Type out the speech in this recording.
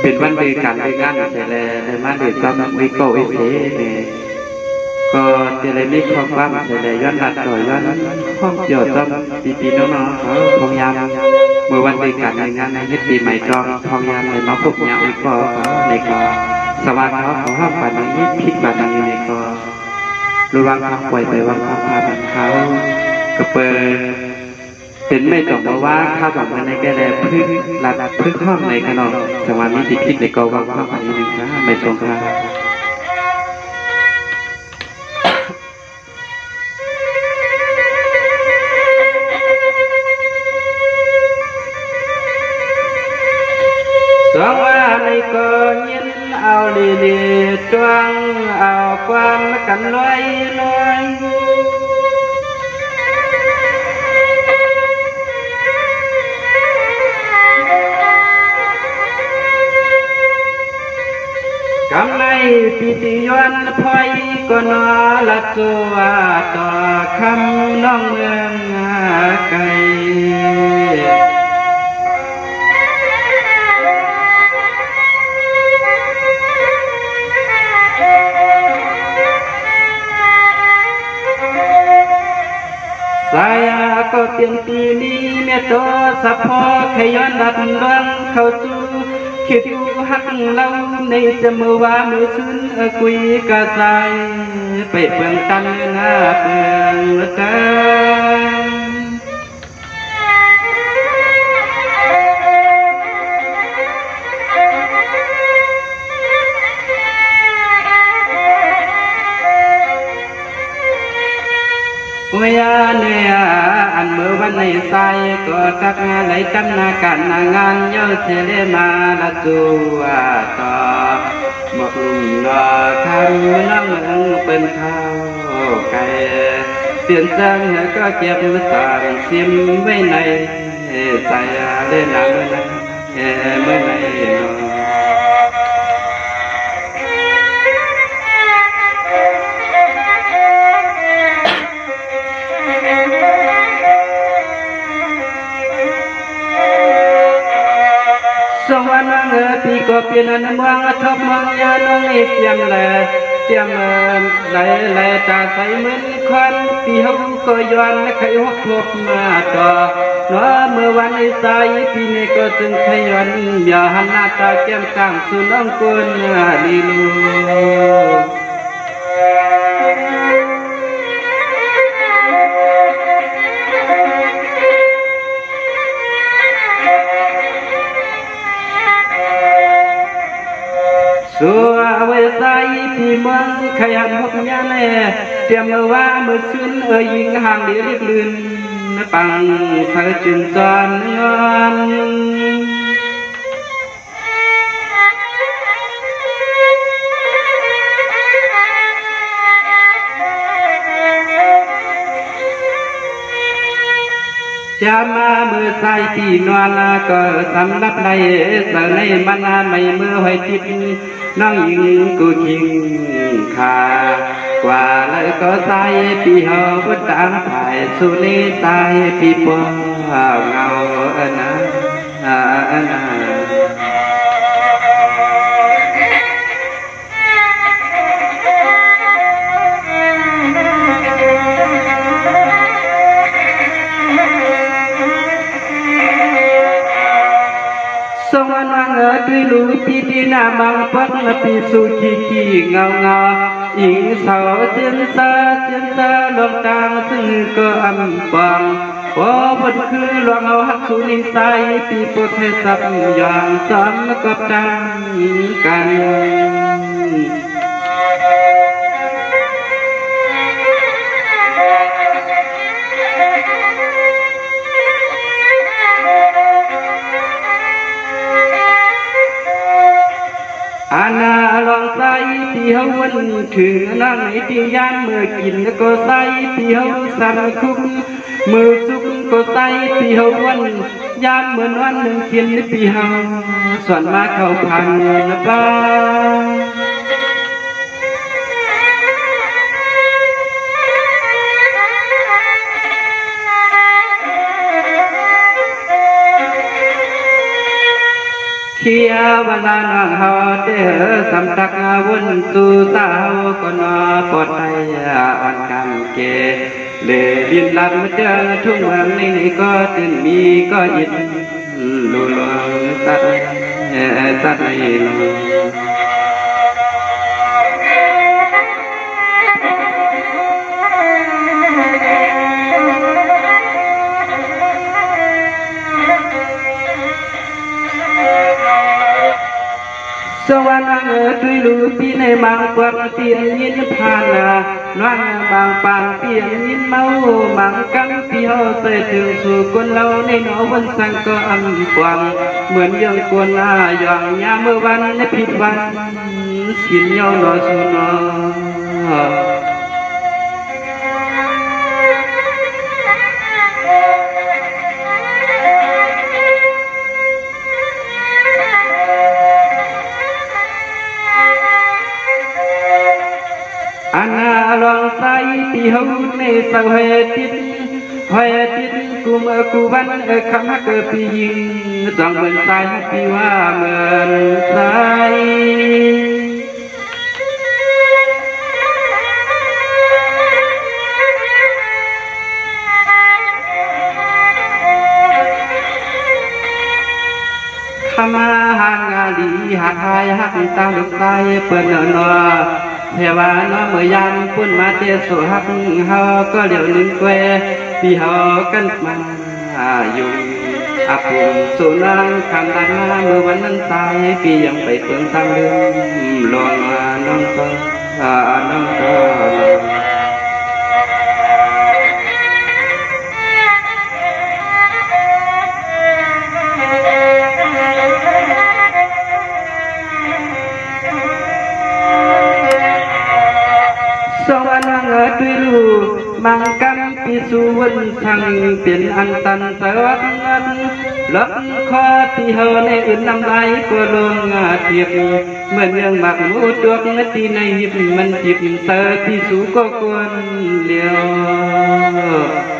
เป็นวันเดือนกันเดือนงานแต่ละในมาเดือนก็วิโก้วิเศษก็จะเลยมีความว่าแต่ละย้อนหลักต่อย้อนข้อมเกี่ยวกับปีน้องๆเขาพยายามเมื่อวันเดือนกันเดือนงานในปีใหม่จอมพยายามเลยมาพบญาติวิโก้เขาในก็สวัสดิ์เขาห้ามปันนี้พิษปันนี้ในก็รู้วางความป่วยไปวางความพาบันเขาก็เปิดเป็นไม่ต้องมาว่าข้าวแบบในแก่แลพึ่งรัดพึ่งห้องในขนมจังหวะนี้ติดพิษในกองวางความปันนี้นะไม่ทรงค่าสองว่าในก็ยินเอาดีๆจวงเอาความกันลอยลอยกำในพิธียวนพอยก็นอละตัวต่อคำน้องเมืองไกลsayaก็เปลี่ยนปีนี้เมตตาสัพพะขย้อนดัดดวงเข้าสู่คิดอยู่หักเราในจะมือว่ามือซึ้งคุยกะใจไปเปลืองตันหน้าเปลืองตาเวียเนียอันเมื่อวันในใจก็ตักไหลจำนาการงานเยอะเสเลมาละตัวต่อหมกลุ่มนอคำน้ำเป็นข้าวไก่เปลี่ยนจังก็เก็บต่างซิมไว้ในใจเล่นหนังเมื่อไหร่สวรรค์ปีก็เปลี่ยนนมังทบมังยาน้องเอียมแลเตรียมไหลตาใสเหมือนควันปีเขาก็ย้อนไขหกพบมาต่อเนาะเมื่อวันในใจปีนี้ก็จึงขย้อนอย่าหันหน้าตาแก้มกลางสู่น้องกุนลีลูสัวเวสายที่เมืองขยันหกยาแน่เตรียมว่ามือซึ้งยิงห่างเดียรีบลื่นปังเธอจึงจอนเงินจะมามือใส่ที่นวลก็สำรับในเสนในมันไม่มือหอยจิตน้องยิงกูยิงขากว่าเลยก็ใส่ปีเฮาบุตรตามถ่ายสุนีใส่ปีปอเงานะสวรรค์ด้วยลูกปีดีนามังพักปีสุขีกีเงาอิงเสาเจียนตาลงตางซึ่งก็อันปังพอบนคือหลวงเอาหักสุนิสัยปีโปเทสับอย่างสำกับดังกันอาณาลองใส่ที่เฮาวันถือนั่งในที่ยามเมื่อกินก็ใส่ที่เฮาสั่นคุ้มมือสุกก็ใส่ที่เฮาวันยามเมื่อวันหนึ่งกินที่เฮาส่วนมาเข้าพันบ้า ข ขียวลานางเฮาเด้อสำตักวุ่นสู่สาวก็นอปลอดภัยอ่อนกำเกเลลินลำเจอทุ่งเมืองนี่ก็ตื่นมีก็ยินลุลสัตสัตยลสวรรค์ตุยลูปีในบางปวกเปลี่ยนยินผ่านนอนบางปางเปลี่ยนยินเมาบางกังพี่เฮาใส่ถึงสู่คนเราในหนอวันสังก็อันกว้างเหมือนยังกวนอย่างยามเมื่อวันในผิดวันสินเยาหนอสุนออันลองใส่ที่เฮาในสังเหติดหอยติดกุมกูวันคำฮักปียิงจังเหมือนสายที่ว่าเหมือนสายขมาหางาลีหักหายหักตาลูกตายเปิ้นนอเทวาน้อเมื่อยามพุ่นมาเตสุหักเฮาก็เดี๋ยวนึงแควที่เฮากันมาอยู่อาภูมิสุนังคำดันมาเมื่อวันนั้นตายพี่ยังไปเพิ่งทางเดิมลองมาน้องก็น้องก็สวรรค์ตุยลูมังกังปิสุวันทังเป็นอันตันสวัสดิ์ลับคอที่เฮาในอื่นนำลายก็ลงเทียบเหมือนยังหมักมูดวกนาทีในหิบมันจิบเตอที่สูก็ควรเลี้ยว